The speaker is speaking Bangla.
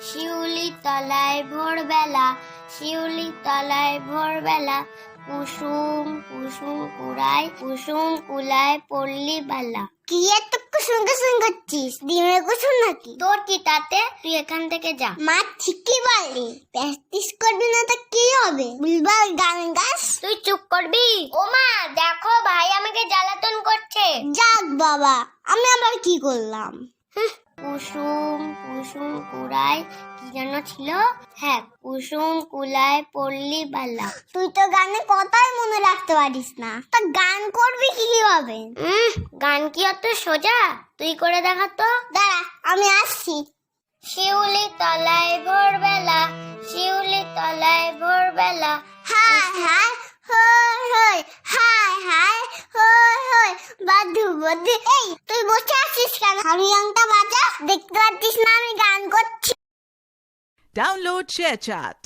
শিউলি তলায় ভোরবেলা, শিউলি তলায় ভোরবেলা, কুসুম কুসুম কুড়ায়, কুসুম কুলায় পল্লী বালা। কি এত কুসুম কুসুম করছিস? ডিমের কুসুম নাকি? তোর কি তাতে? তুই এখান থেকে যা। মা ঠিকই বলে, প্র্যাকটিস করবি না তো কি হবে? বুলবাল গান গাস। তুই চুপ করবি? ও মা দেখো, ভাই আমাকে জ্বালাতন করছে। যাক বাবা, আমি আবার কি করলাম? কুসুম কুসুম কুড়ায়, কি যেন ছিল? হ্যাঁ, কুসুম কুলায় পল্লী বালা। তুই তো গানে কথাই মনে রাখতে পারিস না, তা গান করবি কিভাবে? গান কি অত সোজা? তুই করে দেখা তো। দাঁড়া, আমি আসছি। শিউলি তলায় ভোরবেলা, শিউলি তলায় ভোরবেলা, হায় হায় হই হই, হায় হায় হই হই, বাদু বাদু। এই তুই বসে আছিস কেন? হারিয়াংটা বাজা, দেখতে পাচ্ছিস না আমি গান করছি? Download ShareChat.